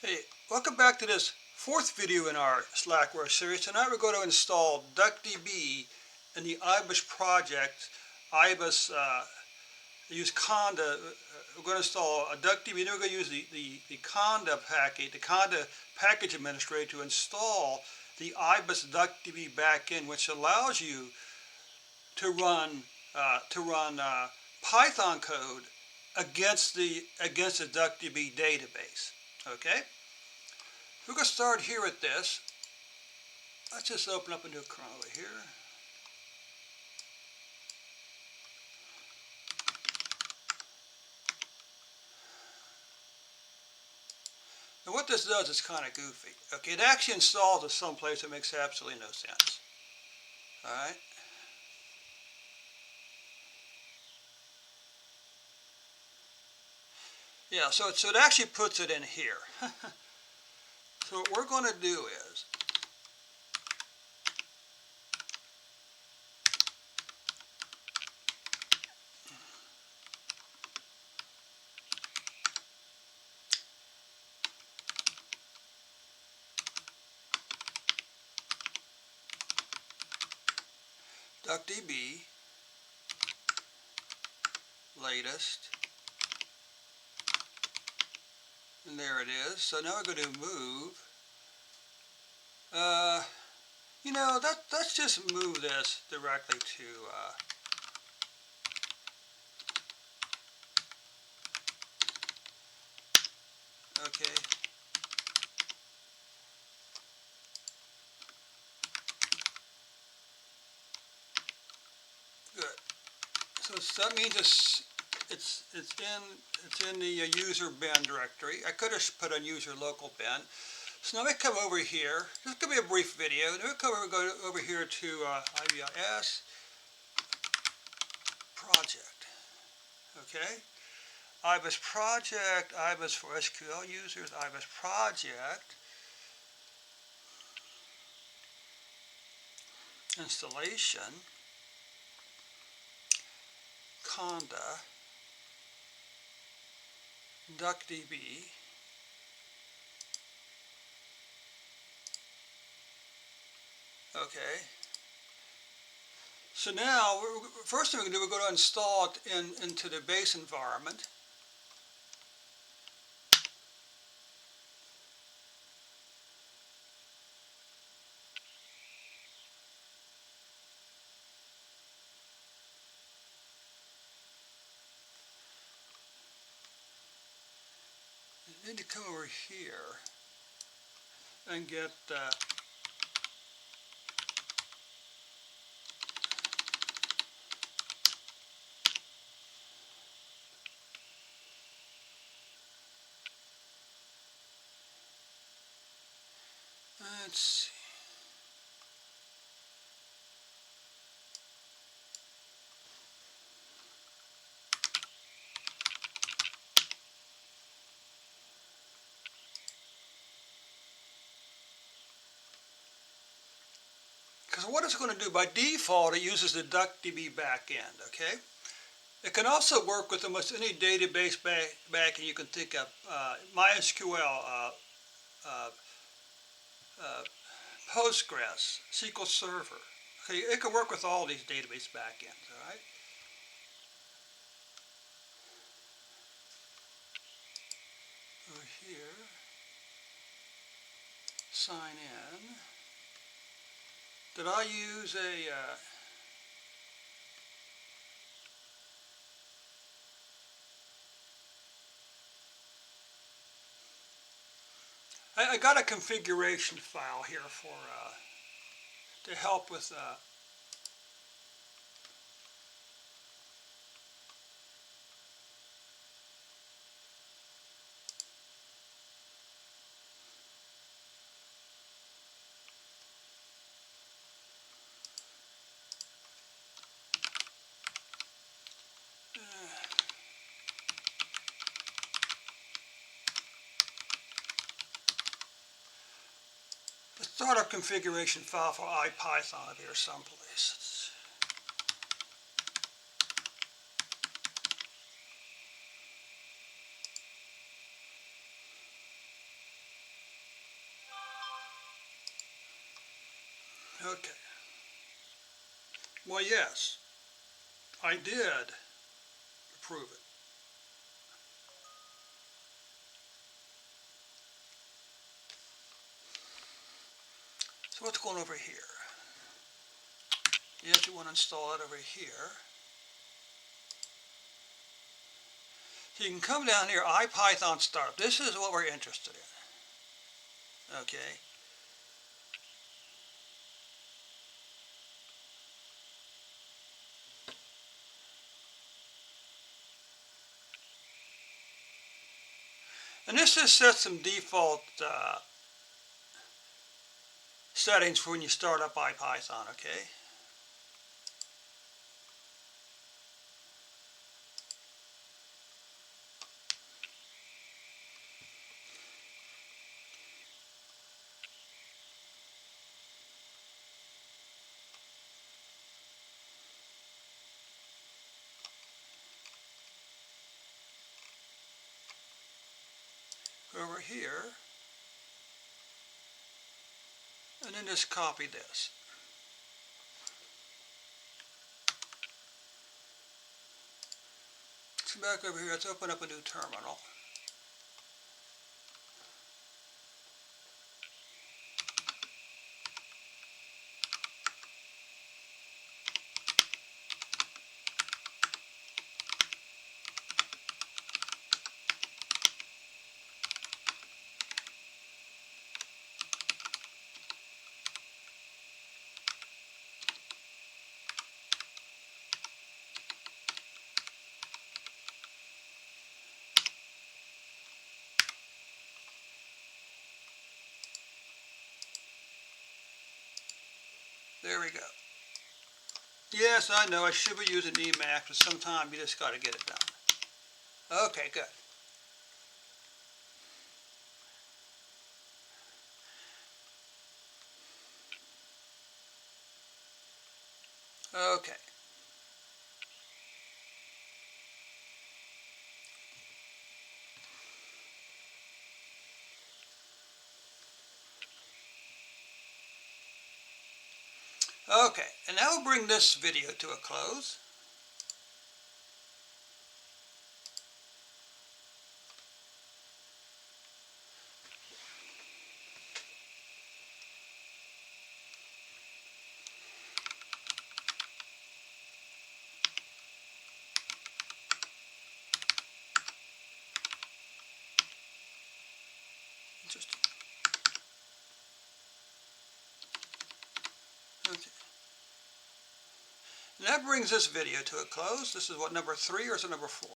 Hey, welcome back to this fourth video in our Slackware series. Tonight we're going to install Duckdb and the Ibis-project. Ibis, use Conda. We're going to install a Duckdb, and then we're going to use the Conda package, the Conda package administrator to install the Ibis Duckdb backend, which allows you to run Python code against the Duckdb database. Okay. We're going to start here with this. Let's just open up a new kernel over here. And what this does is kind of goofy. Okay, it actually installs it someplace that makes absolutely no sense. All right. Yeah, so it actually puts it in here. So what we're going to do is Duckdb latest, and there it is. So now we're going to move. Let's just move this directly to. Okay. Good. So that means it's in the user bin directory. I could have put on user local bin. So now we come over here. This is going to be a brief video. Then we go over here to Ibis project. Okay. Ibis project, Ibis for SQL users, Ibis project, installation, Conda, Duckdb, okay. So now, first thing we're going to do, we're going to install it into the base environment. I need to come over here and get let's see. Because what it's going to do, by default, it uses the Duckdb backend, okay? It can also work with almost any database backend you can think of. MySQL, Postgres, SQL Server. Okay, it can work with all these database backends, all right? Over here, sign in. Did I use a I got a configuration file here for to help with the startup configuration file for IPython up here someplace. Okay. Well, yes, I did approve it. So what's going over here? Yes, you want to install it over here. So you can come down here, IPython startup. This is what we're interested in. Okay. And this just sets some default settings for when you start up IPython, okay? Go over here, and then just copy this. Let's go back over here, let's open up a new terminal. There we go. Yes, I know, I should be using Emacs, but sometimes you just got to get it done. Okay, good. Okay. Okay, and that will bring this video to a close. Interesting. Okay. And that brings this video to a close. This is what, number 3 or is it number 4?